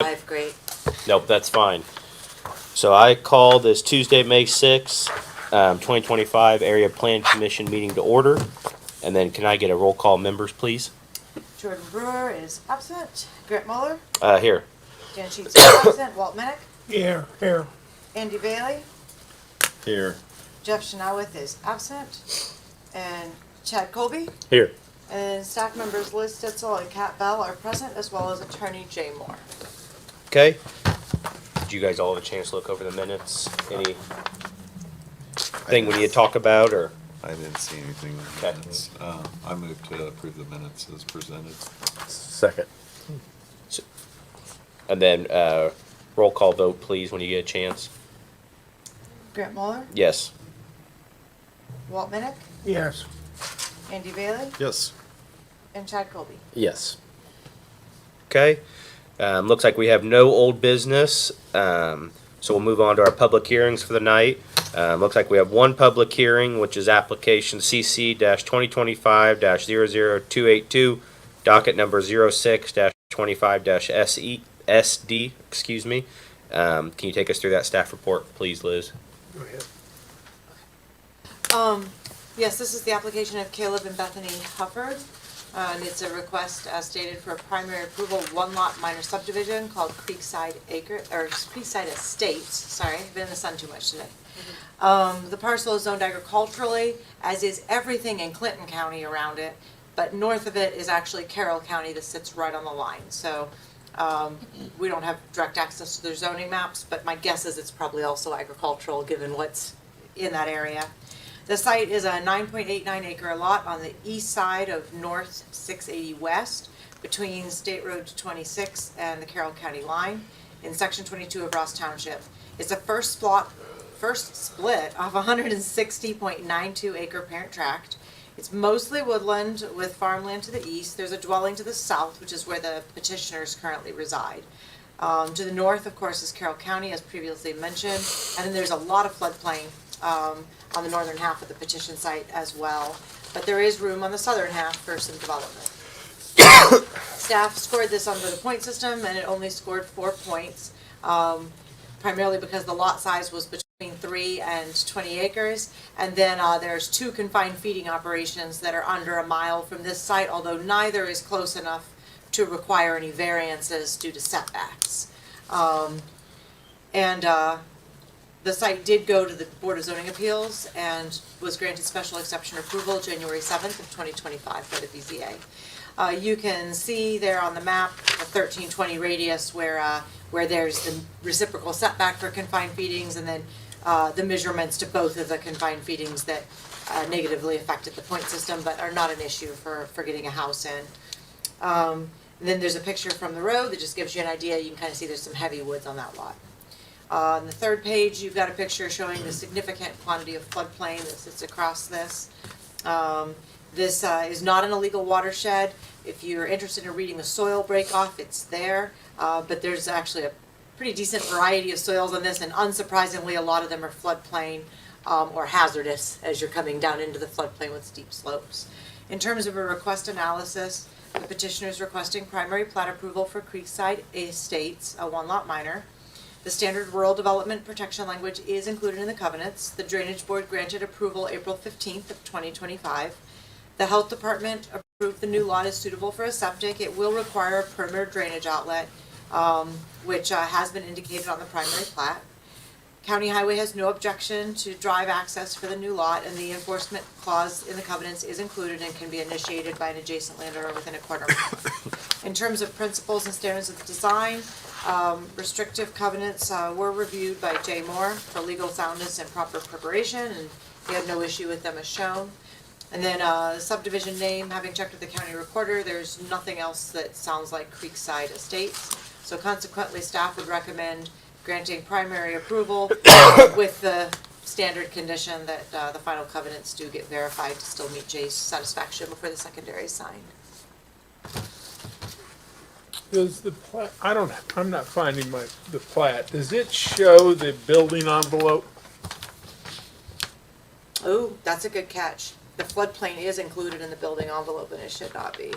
5, great. Nope, that's fine. So I call this Tuesday, May 6th, 2025 Area Plan Commission meeting to order. And then can I get a roll call members, please? Jordan Brewer is absent. Grant Muller, Here. Dan Sheets is absent. Walt Minnick, Here. Andy Bailey, Here. Jeff Chenoweth is absent, and Chad Colby. Here. And staff members Liz Stitzel and Kat Bell are present, as well as attorney Jay Moore. Okay. Did you guys all have a chance to look over the minutes? Anything we need to talk about, or? I didn't see anything in the Okay. minutes. I move to approve the minutes as presented. Second. And then roll call vote, please, when you get a chance. Grant Muller, Yes. Walt Minnick, Yes. Andy Bailey, Yes. and Chad Colby. Yes. Okay. Looks like we have no old business, so we'll move on to our public hearings for the night. Looks like we have one public hearing, which is application CC-2025-00282, docket number 06-25-SD, excuse me. Can you take us through that staff report, please, Liz? Go ahead. Yes, this is the application of Caleb and Bethany Hufford. And it's a request as stated for primary approval, one lot minor subdivision called Creekside Estates. Sorry, I've been in the sun too much today. The parcel is zoned agriculturally, as is everything in Clinton County around it, but north of it is actually Carroll County that sits right on the line. So we don't have direct access to their zoning maps, but my guess is it's probably also agricultural given what's in that area. The site is a 9.89 acre lot on the east side of North 680 West between State Road 26 and the Carroll County line in Section 22 of Ross Township. It's a first split of 160.92 acre parent tract. It's mostly woodland with farmland to the east. There's a dwelling to the south, which is where the petitioners currently reside. To the north, of course, is Carroll County, as previously mentioned, and then there's a lot of floodplain on the northern half of the petition site as well. But there is room on the southern half for some development. Staff scored this under the point system, and it only scored 4 points, primarily because the lot size was between 3 and 20 acres. And then there's 2 confined feeding operations that are under a mile from this site, although neither is close enough to require any variances due to setbacks. The site did go to the Board of Zoning Appeals and was granted special exception approval January 7th of 2025 by the BZA. You can see there on the map a 1320 radius where there's the reciprocal setback for confined feedings, and then the measurements to both of the confined feedings that negatively affected the point system but are not an issue for getting a house in. And then there's a picture from the road that just gives you an idea. You can kind of see there's some heavy woods on that lot. On the third page, you've got a picture showing the significant quantity of floodplain that sits across this. This is not an illegal watershed. If you're interested in reading the soil breakoff, it's there. But there's actually a pretty decent variety of soils on this, and unsurprisingly, a lot of them are floodplain or hazardous as you're coming down into the floodplain with steep slopes. In terms of a request analysis, the petitioner is requesting primary plat approval for Creekside Estates, a one-lot minor. The standard rural development protection language is included in the covenants. The Drainage Board granted approval April 15th of 2025. The Health Department approved the new lot as suitable for a septic. It will require a perimeter drainage outlet, which has been indicated on the primary plat. County Highway has no objection to drive access for the new lot, and the enforcement clause in the covenants is included and can be initiated by an adjacent landowner within a quarter mile. In terms of principles and standards of design, restrictive covenants were reviewed by Jay Moore for legal soundness and proper preparation, and he had no issue with them as shown. And then subdivision name, having checked with the county recorder, there's nothing else that sounds like Creekside Estates. So consequently, staff would recommend granting primary approval with the standard condition that the final covenants do get verified to still meet Jay's satisfaction before the secondary is signed. Does the plat, I'm not finding the plat. Does it show the building envelope? Oh, that's a good catch. The floodplain is included in the building envelope, and it should not be.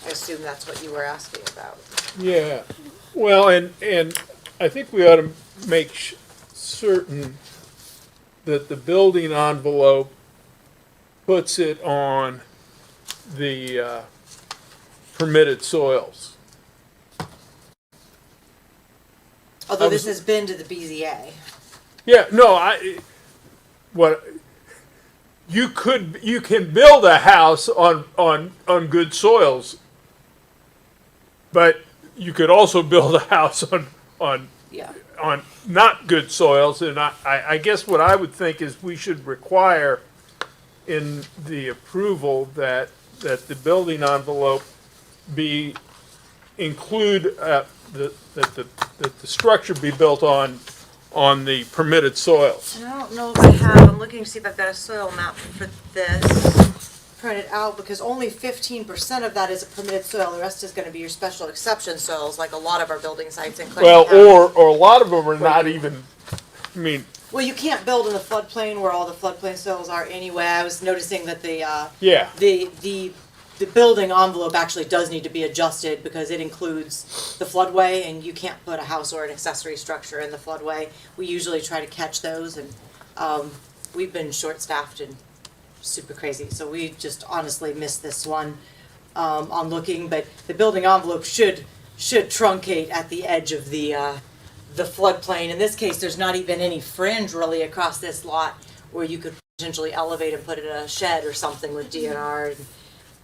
I assume that's what you were asking about. Yeah, well, and I think we ought to make certain that the building envelope puts it on the permitted soils. Although I this was- has been to the BZA. Yeah, no, you can build a house on good soils, but you could also build a house on Yeah. on not good soils, and I guess what I would think is we should require in the approval that the building envelope be include, that the structure be built on the permitted soils. I don't know if I have, I'm looking to see if I've got a soil map for this printed out, because only 15% of that is a permitted soil. The rest is gonna be your special exception soils, like a lot of our building sites in Clinton Well, County. or a lot of them are not even, I mean, Well, you can't build in the floodplain where all the floodplain soils are anyway. I was noticing that yeah, the building envelope actually does need to be adjusted because it includes the floodway, and you can't put a house or an accessory structure in the floodway. We usually try to catch those, and we've been short-staffed and super crazy, so we just honestly missed this one on looking. But the building envelope should truncate at the edge of the floodplain. In this case, there's not even any fringe really across this lot where you could potentially elevate and put in a shed or something with DNR and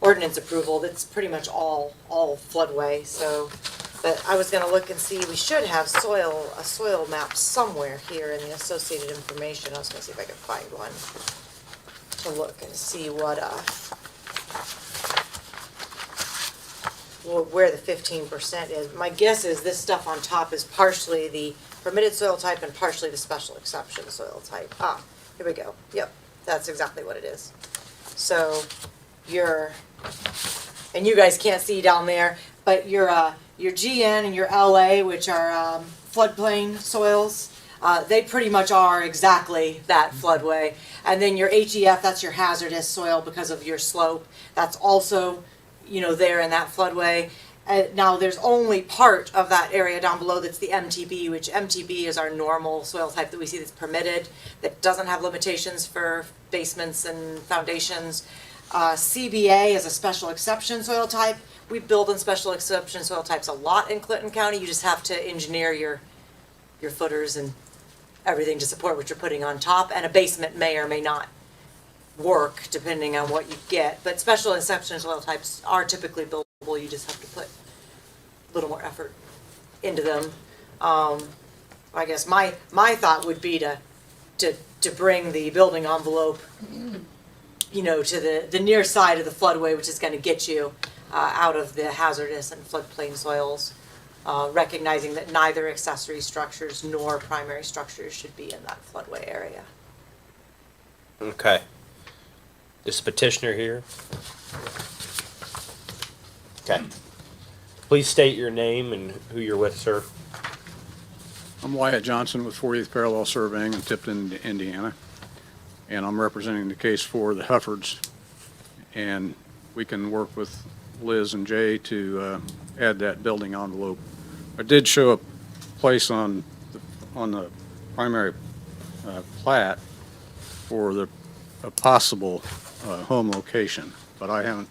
ordinance approval. That's pretty much all floodway. So, but I was gonna look and see, we should have a soil map somewhere here in the associated information. I was gonna see if I could find one to look and see what where the 15% is. My guess is this stuff on top is partially the permitted soil type and partially the special exception soil type. Ah, here we go. Yep, that's exactly what it is. So and you guys can't see down there, but your GN and your LA, which are floodplain soils, they pretty much are exactly that floodway. And then your HEF, that's your hazardous soil because of your slope. That's also, there in that floodway. Now, there's only part of that area down below that's the MTB, which MTB is our normal soil type that we see that's permitted, that doesn't have limitations for basements and foundations. CBA is a special exception soil type. We build in special exception soil types a lot in Clinton County. You just have to engineer your footers and everything to support what you're putting on top, and a basement may or may not work depending on what you get. But special exception soil types are typically buildable. You just have to put a little more effort into them. I guess my thought would be to bring the building envelope, to the near side of the floodway, which is going to get you out of the hazardous and floodplain soils, recognizing that neither accessory structures nor primary structures should be in that floodway area. Okay. Is the petitioner here? Okay. Please state your name and who you're with, sir. I'm Wyatt Johnson with 40th Parallel Surveying in Tipton, Indiana, and I'm representing the case for the Huffords. And we can work with Liz and Jay to add that building envelope. I did show a place on the primary plat for a possible home location, but I haven't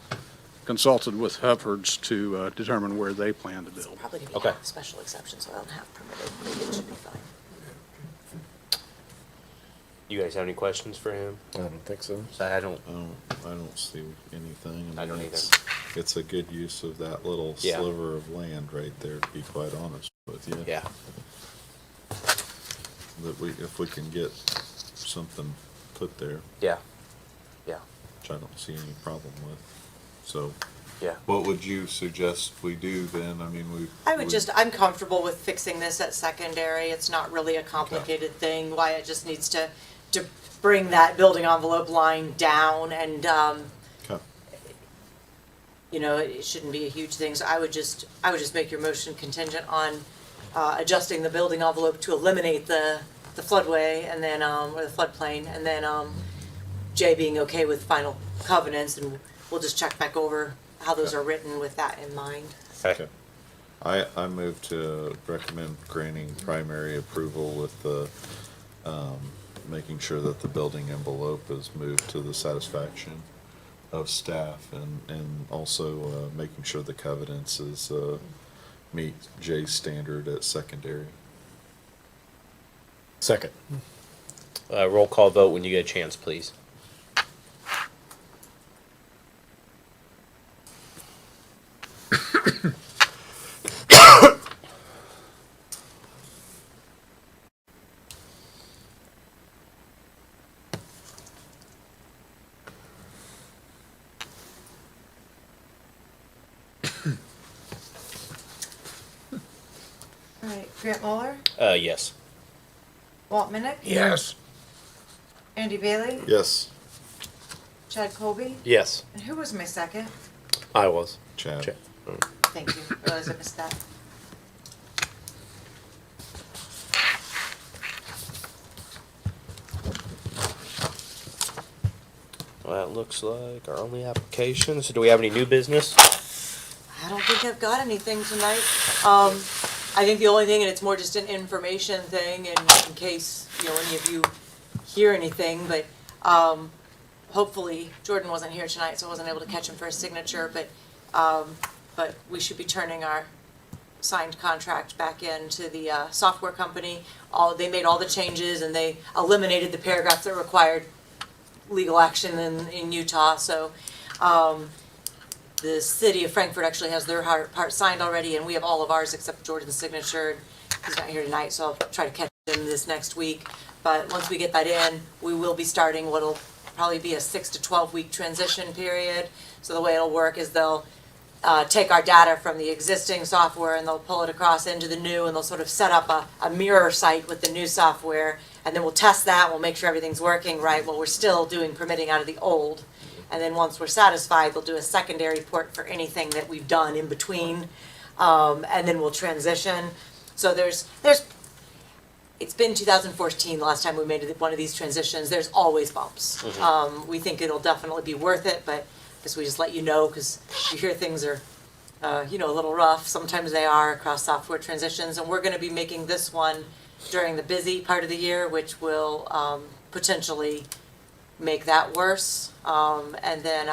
consulted with Huffords to determine where they plan to build. Probably going to be Okay. half special exception, so I don't have permitted. Maybe it should be fine. You guys have any questions for him? I don't think so. So I don't. I don't see anything. I don't it's- It's a good use of that little Yeah. sliver of land right there, to be quite honest with you. Yeah. That if we can get something put there, Yeah. Yeah. which I don't see any problem with. So, Yeah. what would you suggest we do then? I mean, I'm comfortable with fixing this at secondary. It's not really a complicated thing. Wyatt just needs to bring that building envelope line down, and, Okay. it shouldn't be a huge thing. So I would just make your motion contingent on adjusting the building envelope to eliminate the floodway, and then, or the floodplain, and then Jay being okay with final covenants, and we'll just check back over how those are written with that in mind. Okay. I move to recommend granting primary approval with the, making sure that the building envelope is moved to the satisfaction of staff and also, making sure the covenants is, meet Jay's standard at secondary. Second. Roll call vote when you get a chance, please. All right, Grant Muller, Yes. Walt Minnick, Yes. Andy Bailey, Yes, Chad Colby, Yes. and who was my second? I was. Chad. Chad. Thank you, realized I missed that. Well, that looks like our only application. So do we have any new business? I don't think I've got anything tonight. I think the only thing, and it's more just an information thing, and in case, any of you hear anything, but, hopefully, Jordan wasn't here tonight, so I wasn't able to catch him for his signature, but we should be turning our signed contract back into the, software company. They made all the changes, and they eliminated the paragraphs that required legal action in Utah, so, the city of Frankfurt actually has their part signed already, and we have all of ours except Jordan's signature. He's not here tonight, so I'll try to catch him this next week. But once we get that in, we will be starting what'll probably be a 6 to 12 week transition period. So the way it'll work is they'll take our data from the existing software and they'll pull it across into the new, and they'll sort of set up a mirror site with the new software, and then we'll test that, we'll make sure everything's working right while we're still doing permitting out of the old. And then once we're satisfied, they'll do a secondary port for anything that we've done in between, and then we'll transition. So it's been 2014 the last time we made one of these transitions. There's always bumps. We think it'll definitely be worth it, but I guess we just let you know, because you hear things are, a little rough. Sometimes they are across software transitions, and we're gonna be making this one during the busy part of the year, which will potentially make that worse. And then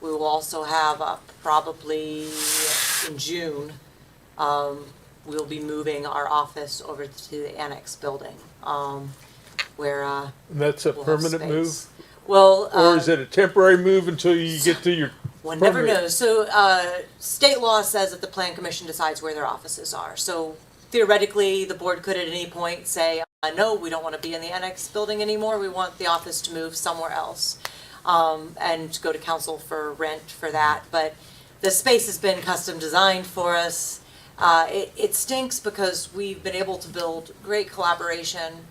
we will also have probably in June, we'll be moving our office over to the annex building, where And that's a we'll have permanent move? space. Well, Or is it a temporary move until you get to your one never permit? knows. So state law says that the plan commission decides where their offices are. So theoretically, the board could at any point say, no, we don't want to be in the annex building anymore. We want the office to move somewhere else, and go to council for rent for that. But the space has been custom designed for us. It stinks because we've been able to build great collaboration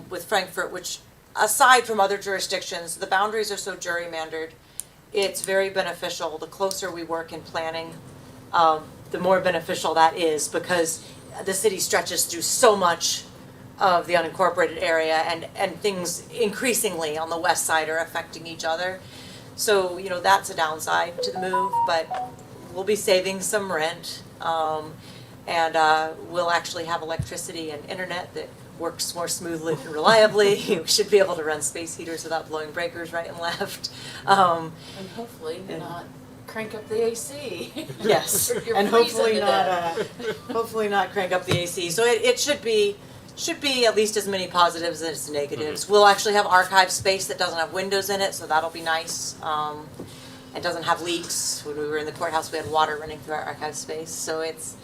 with Frankfurt, which aside from other jurisdictions, the boundaries are so gerrymandered. It's very beneficial. The closer we work in planning, the more beneficial that is, because the city stretches through so much of the unincorporated area, and things increasingly on the west side are affecting each other. So, that's a downside to the move, but we'll be saving some rent. And we'll actually have electricity and internet that works more smoothly and reliably. We should be able to run space heaters without blowing breakers right and left. And hopefully not crank up the AC. Yes, You're and freezing hopefully not crank up the AC. So it should be at least as many positives as negatives. We'll actually have archive space that doesn't have windows in it, so that'll be nice. It doesn't have leaks. When we were in the courthouse, we had water running through our archive space, so it's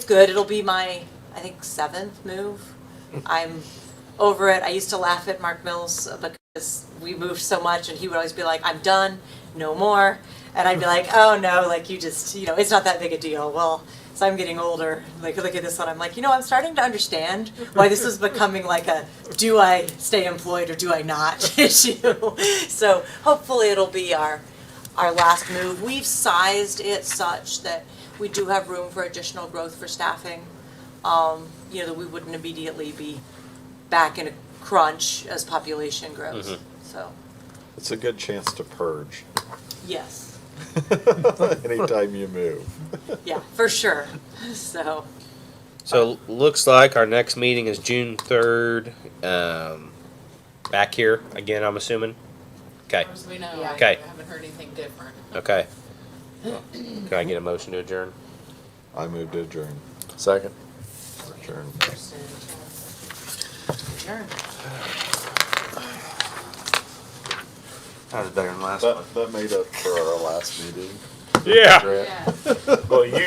good. It'll be my, I think, 7th move. I'm over it. I used to laugh at Mark Mills because we moved so much, and he would always be like, "I'm done, no more," and I'd be like, "Oh no, like you just, it's not that big a deal." Well, so I'm getting older. Like, look at this one. I'm like, I'm starting to understand why this is becoming like a do I stay employed or do I not issue. So hopefully it'll be our last move. We've sized it such that we do have room for additional growth for staffing. That we wouldn't immediately be back in a crunch as population grows. So It's a good chance to purge Yes, anytime you move. yeah, for sure. So, So looks like our next meeting is June 3rd. Back here again, I'm assuming. Okay. As far as we know, Yeah. I Okay. haven't heard anything different. Okay. Can I get a motion to adjourn? I moved to adjourn. Second. Adjourn. adjourn. That was better than last That made up for our last meeting. Yeah, Grant. Yeah. well, you